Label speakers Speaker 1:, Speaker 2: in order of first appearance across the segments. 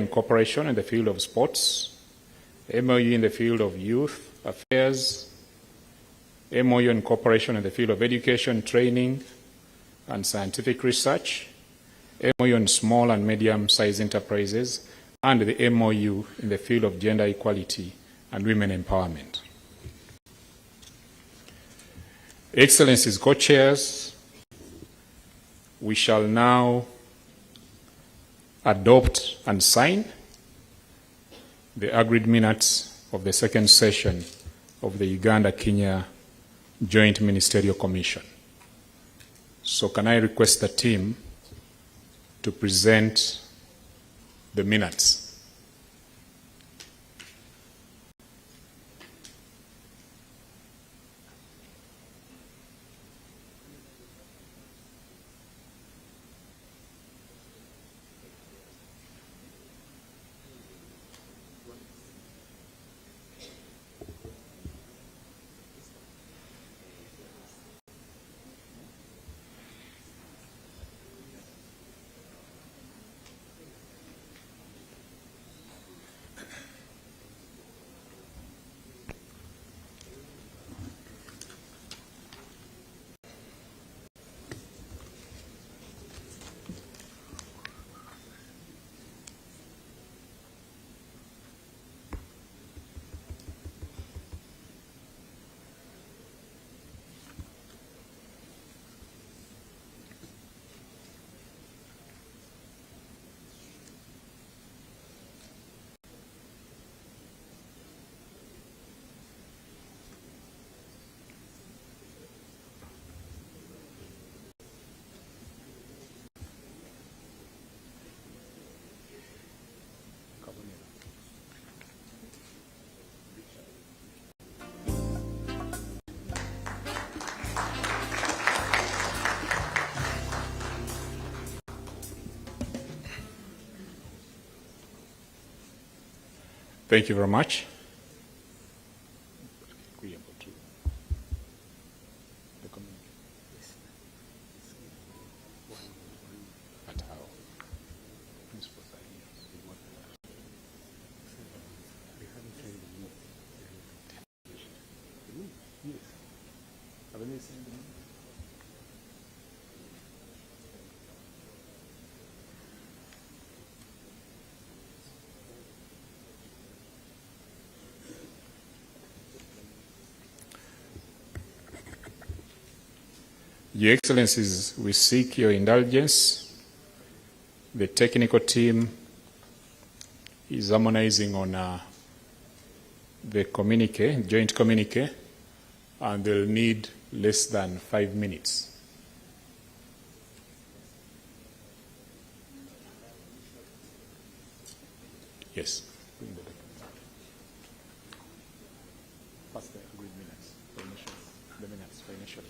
Speaker 1: and cooperation in the field of sports, MOU in the field of youth affairs, MOU and cooperation in the field of education, training, and scientific research, MOU on small and medium-sized enterprises, and the MOU in the field of gender equality and women empowerment. Excellencies, co-chairs, we shall now adopt and sign the agreed minutes of the second session of the Uganda-Kenya Joint Ministerial Commission. So can I request the team to present the minutes? Thank you very much. Your Excellencies, we seek your indulgence. The technical team is harmonizing on the communique, joint communique, and they'll need less than 5 minutes. Yes. Pass the agreed minutes for initial, the minutes for initially.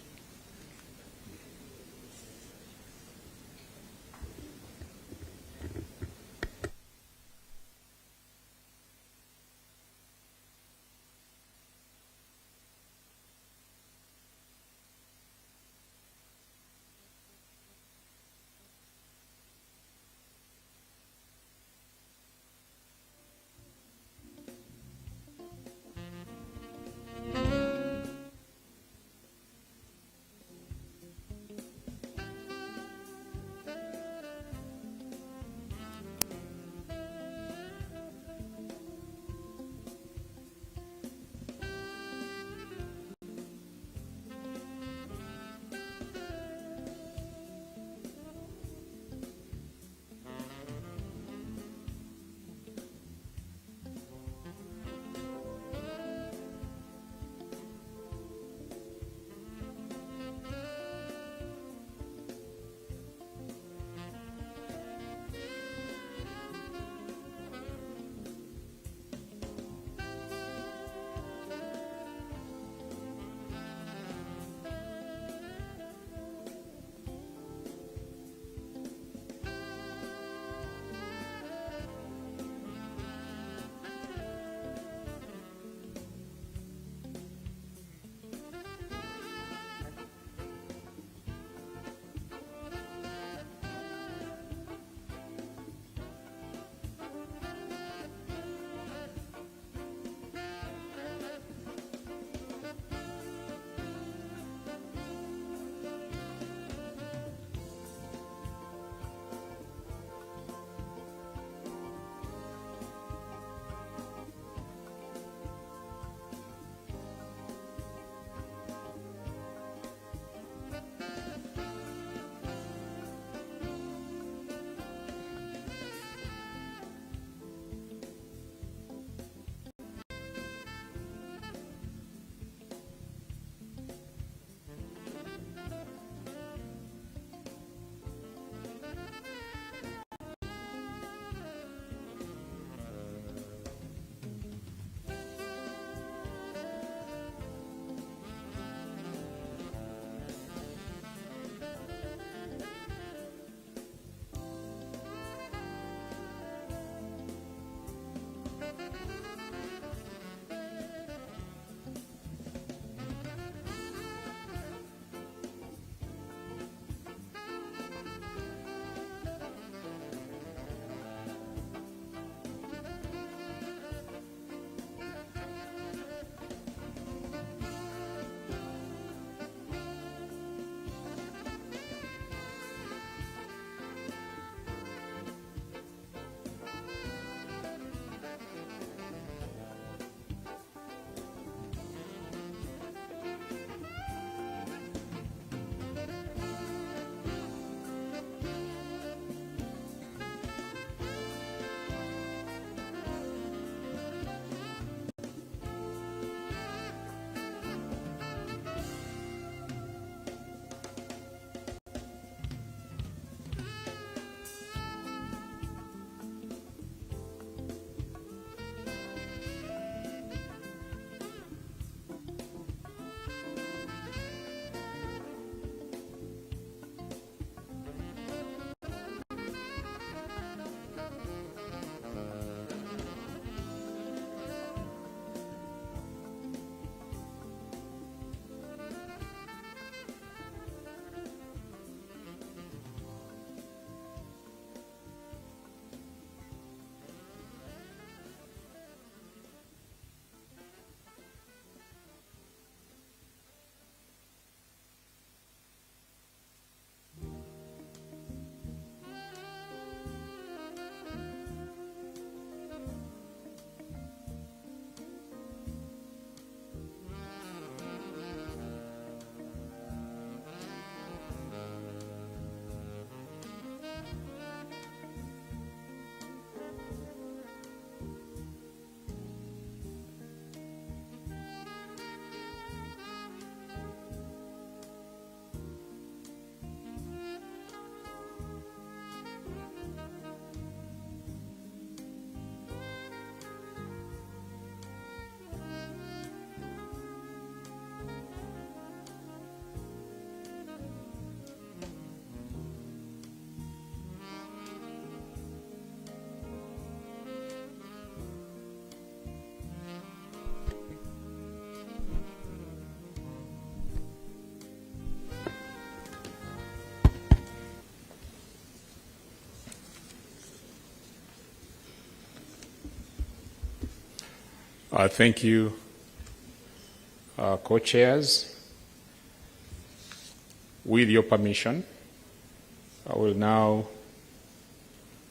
Speaker 1: Thank you, co-chairs. With your permission, I will now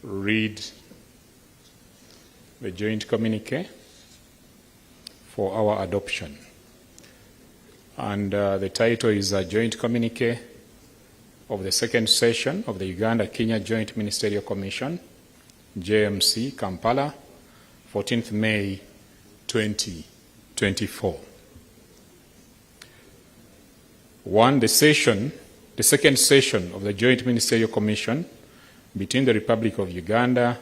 Speaker 1: read the joint communique for our adoption. And the title is a joint communique of the second session of the Uganda-Kenya Joint Ministerial Commission, JMC, Kampala, 14th May 2024. One, the second session of the Joint Ministerial Commission between the Republic of Uganda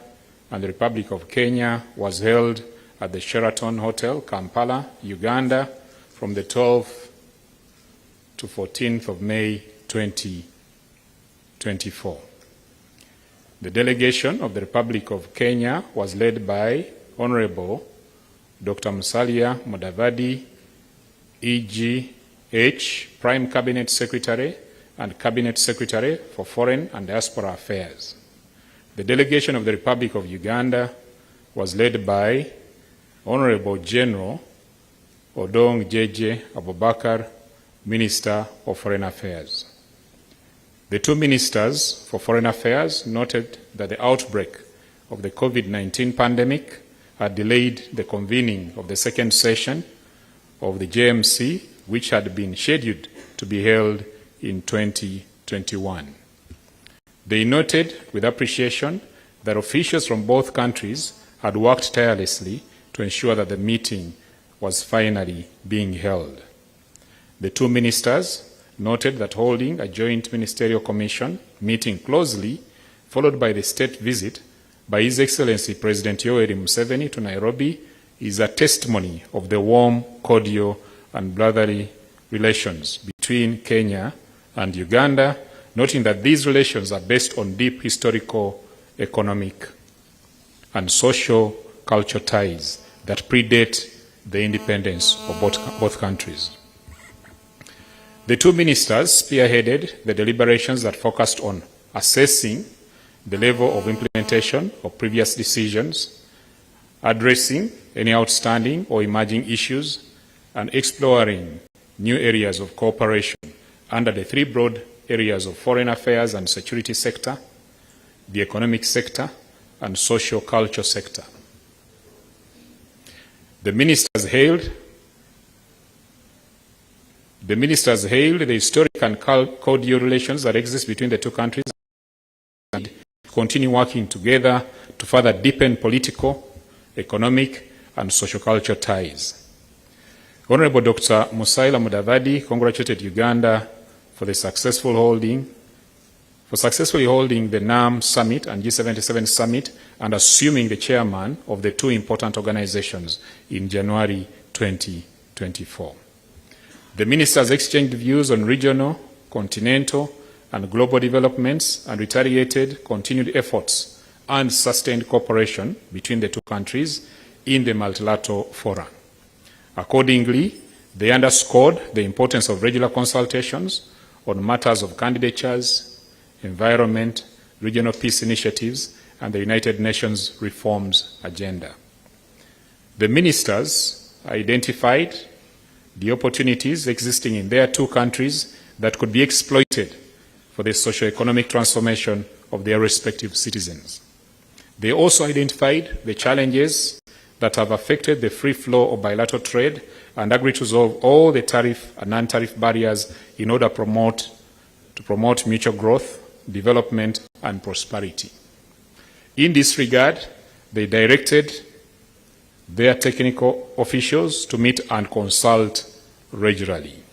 Speaker 1: and the Republic of Kenya was held at the Sheraton Hotel, Kampala, Uganda, from the 12th to 14th of May 2024. The delegation of the Republic of Kenya was led by Honorable Dr. Musalia Mudavadi, EGH, Prime Cabinet Secretary and Cabinet Secretary for Foreign and Diaspora Affairs. The delegation of the Republic of Uganda was led by Honorable General Odong JJ Abubakar, Minister of Foreign Affairs. The two ministers for Foreign Affairs noted that the outbreak of the COVID-19 pandemic had delayed the convening of the second session of the JMC, which had been scheduled to be held in 2021. They noted with appreciation that officials from both countries had worked tirelessly to ensure that the meeting was finally being held. The two ministers noted that holding a joint ministerial commission meeting closely, followed by the state visit by His Excellency President Yoweri Museveni to Nairobi, is a testimony of the warm, cordial, and brotherly relations between Kenya and Uganda, noting that these relations are based on deep historical, economic, and social cultural ties that predate the independence of both countries. The two ministers spearheaded the deliberations that focused on assessing the level of implementation of previous decisions, addressing any outstanding or emerging issues, and exploring new areas of cooperation under the three broad areas of foreign affairs and security sector, the economic sector, and social culture sector. The ministers hailed the historic and cordial relations that exist between the two countries and continue working together to further deepen political, economic, and social-cultural ties. Honorable Dr. Musalia Mudavadi congratulated Uganda for successfully holding the NAM Summit and G77 Summit and assuming the chairman of the two important organizations in January 2024. The ministers exchanged views on regional, continental, and global developments and reiterated continued efforts and sustained cooperation between the two countries in the multilateral fora. Accordingly, they underscored the importance of regular consultations on matters of candidatures, environment, regional peace initiatives, and the United Nations reforms agenda. The ministers identified the opportunities existing in their two countries that could be exploited for the socio-economic transformation of their respective citizens. They also identified the challenges that have affected the free flow of bilateral trade and agreed to resolve all the tariff and non-tariff barriers in order to promote mutual growth, development, and prosperity. In this regard, they directed their technical officials to meet and consult regularly.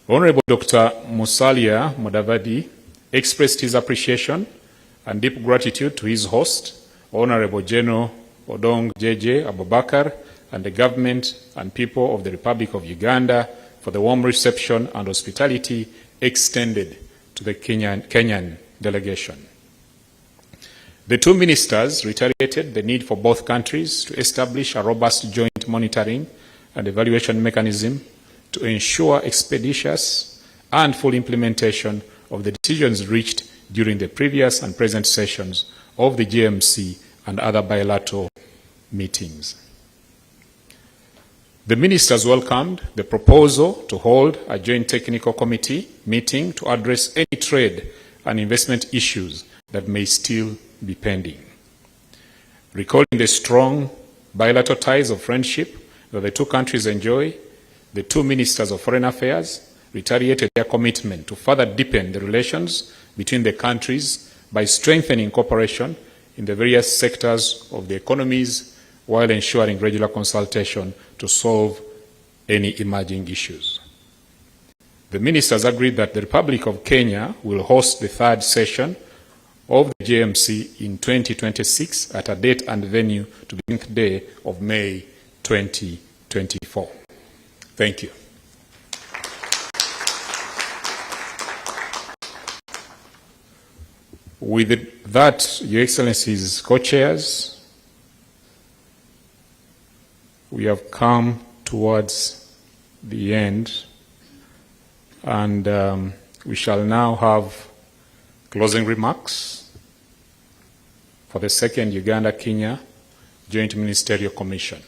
Speaker 1: Honorable Dr. Musalia Mudavadi expressed his appreciation and deep gratitude to his host, Honorable General Odong JJ Abubakar, and the government and people of the Republic of Uganda for the warm reception and hospitality extended to the Kenyan delegation. The two ministers reiterated the need for both countries to establish a robust joint monitoring and evaluation mechanism to ensure expeditious and full implementation of the decisions reached during the previous and present sessions of the JMC and other bilateral meetings. The ministers welcomed the proposal to hold a joint technical committee meeting to address any trade and investment issues that may still be pending. Recalling the strong bilateral ties of friendship that the two countries enjoy, the two ministers of foreign affairs reiterated their commitment to further deepen the relations between the countries by strengthening cooperation in the various sectors of the economies while ensuring regular consultation to solve any emerging issues. The ministers agreed that the Republic of Kenya will host the third session of the JMC in 2026 at a date and venue to be the 10th day of May 2024. Thank you. With that, Your Excellencies, co-chairs, we have come towards the end, and we shall now have closing remarks for the second Uganda-Kenya Joint Ministerial Commission.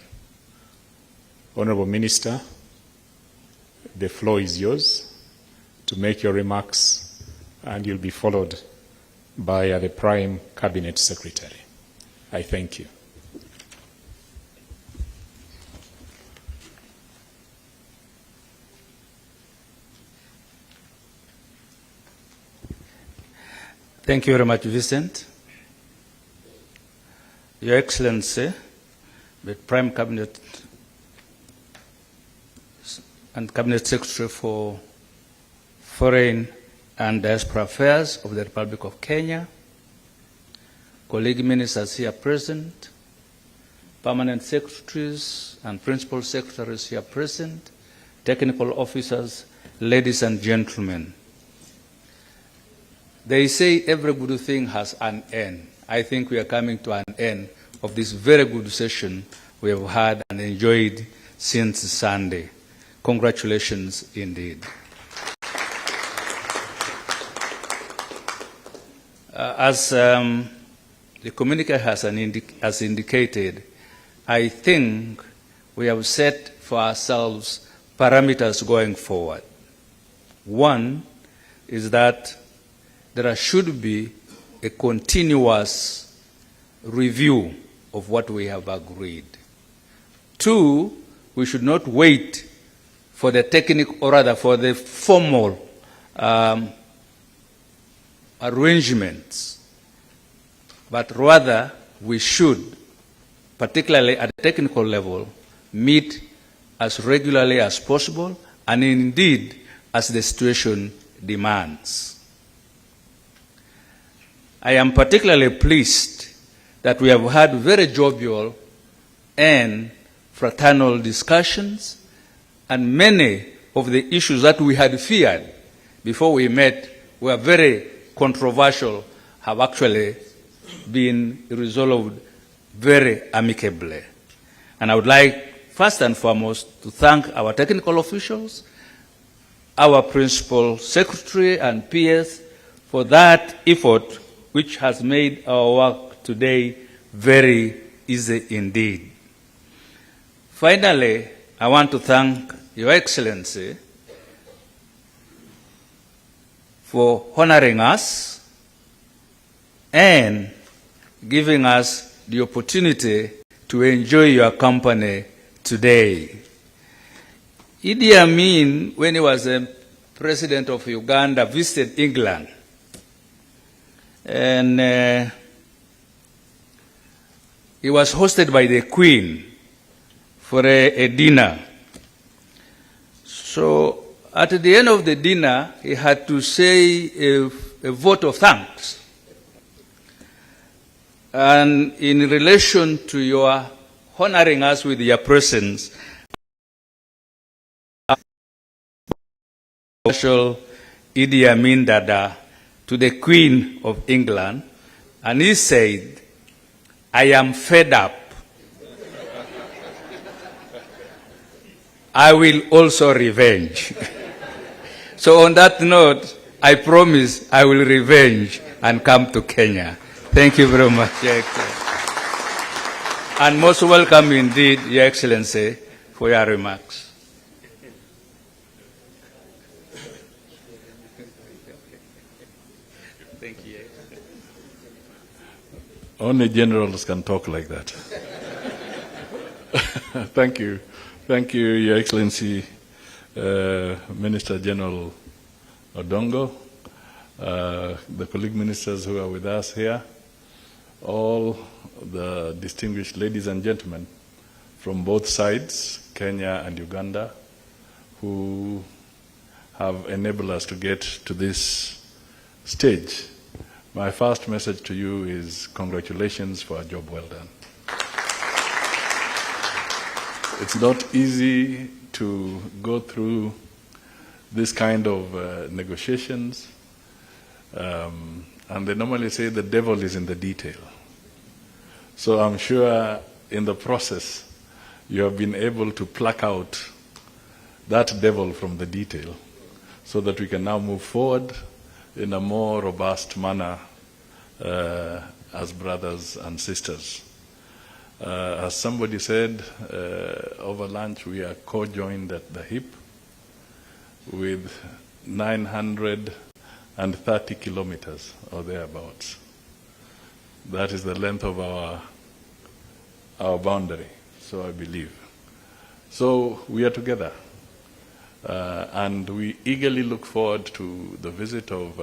Speaker 1: Honourable Minister, the floor is yours to make your remarks, and you'll be followed by the Prime Cabinet Secretary. I thank you.
Speaker 2: Thank you very much, Vincent. Your Excellency, the Prime Cabinet and Cabinet Secretary for Foreign and Diaspora Affairs of the Republic of Kenya, colleague ministers here present, permanent secretaries and principal secretaries here present, technical officers, ladies and gentlemen. They say every good thing has an end. I think we are coming to an end of this very good session we have had and enjoyed since Sunday. Congratulations indeed. As the communiqué has indicated, I think we have set for ourselves parameters going forward. One is that there should be a continuous review of what we have agreed. Two, we should not wait for the technical, or rather for the formal arrangements, but rather we should, particularly at the technical level, meet as regularly as possible and indeed as the situation demands. I am particularly pleased that we have had very jovial and fraternal discussions, and many of the issues that we had feared before we met were very controversial have actually been resolved very amicably. And I would like, first and foremost, to thank our technical officials, our principal secretary and peers for that effort which has made our work today very easy indeed. Finally, I want to thank Your Excellency for honoring us and giving us the opportunity to enjoy your company today. Idi Amin, when he was a president of Uganda, visited England. And he was hosted by the Queen for a dinner. So at the end of the dinner, he had to say a vote of thanks. And in relation to your honoring us with your presence, Idi Amin Dada to the Queen of England, and he said, "I am fed up. I will also revenge." So on that note, I promise I will revenge and come to Kenya. Thank you very much, Your Excellency. And most welcome indeed, Your Excellency, for your remarks. Thank you.
Speaker 3: Only generals can talk like that. Thank you. Thank you, Your Excellency, Minister General Odongo, the colleague ministers who are with us here, all the distinguished ladies and gentlemen from both sides, Kenya and Uganda, who have enabled us to get to this stage. My first message to you is congratulations for a job well done. It's not easy to go through this kind of negotiations, and they normally say the devil is in the detail. So I'm sure in the process you have been able to pluck out that devil from the detail so that we can now move forward in a more robust manner as brothers and sisters. As somebody said, over lunch we are co-joined at the hip with 930 kilometers or thereabouts. That is the length of our boundary, so I believe. So we are together, and we eagerly look forward to the visit of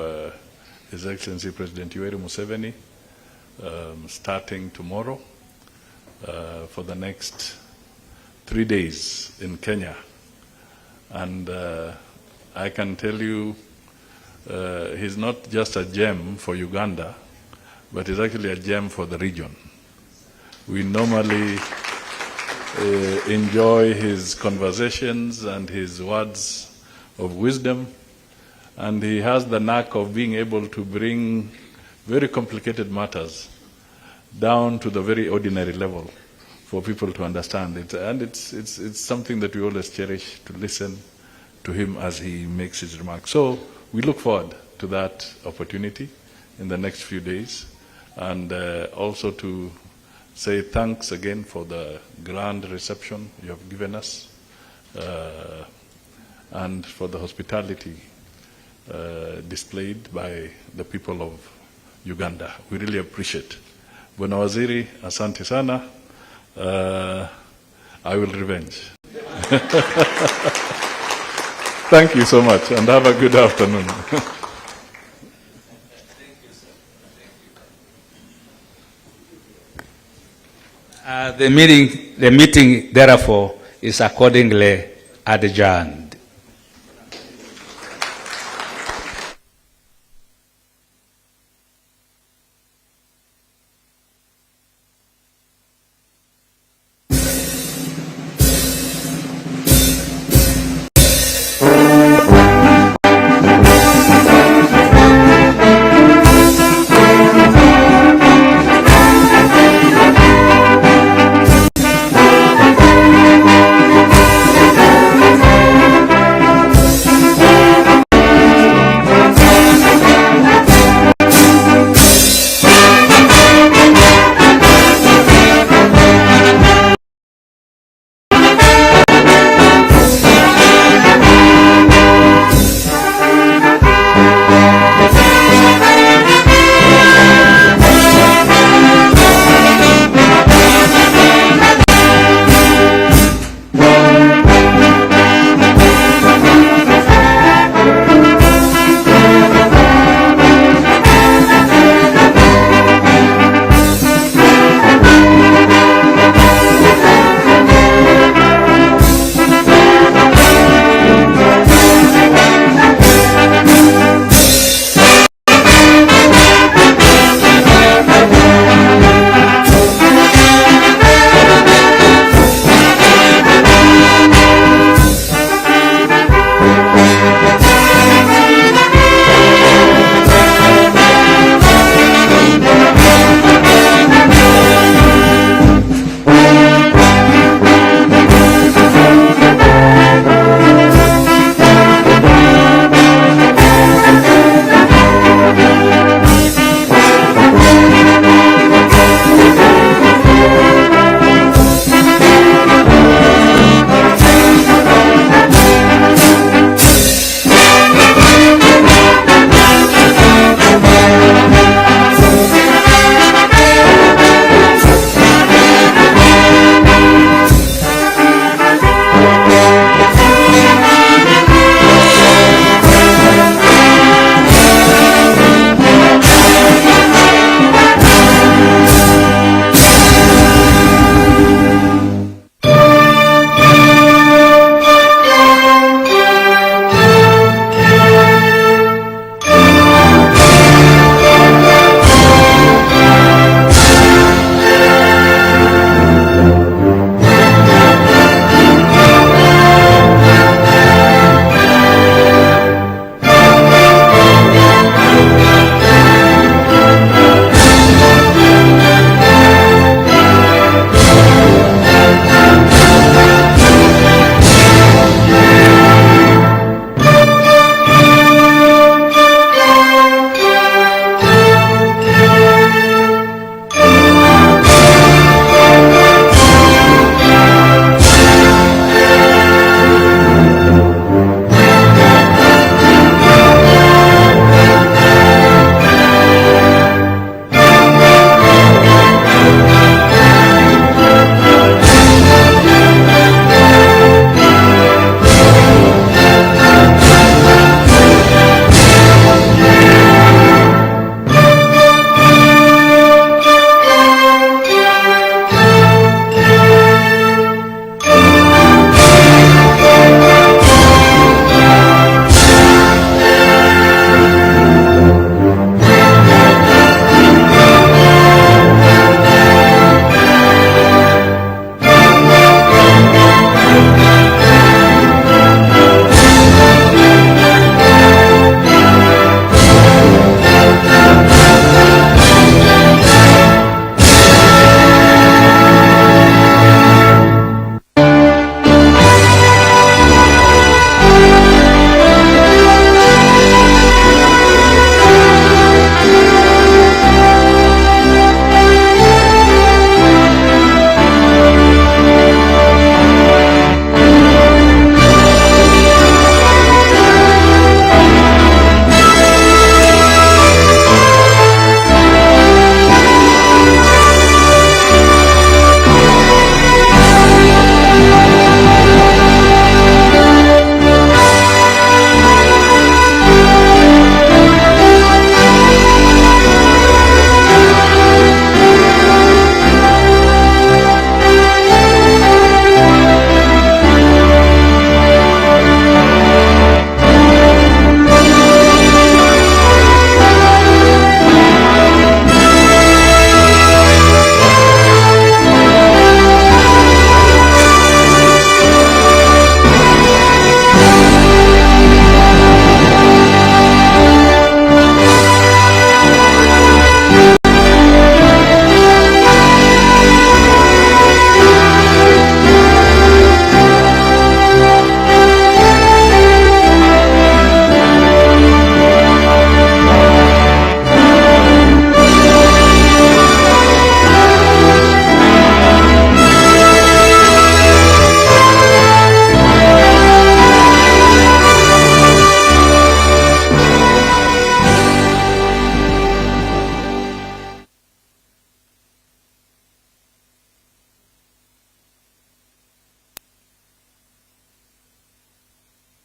Speaker 3: His Excellency President Yoweri Museveni, starting tomorrow for the next 3 days in Kenya. And I can tell you, he's not just a gem for Uganda, but he's actually a gem for the region. We normally enjoy his conversations and his words of wisdom, and he has the knack of being able to bring very complicated matters down to the very ordinary level for people to understand it. And it's something that we always cherish, to listen to him as he makes his remarks. So we look forward to that opportunity in the next few days, and also to say thanks again for the grand reception you have given us, and for the hospitality displayed by the people of Uganda. We really appreciate. Bwana Waziri, asante sana. I will revenge. Thank you so much, and have a good afternoon.
Speaker 2: The meeting, therefore, is accordingly adjourned.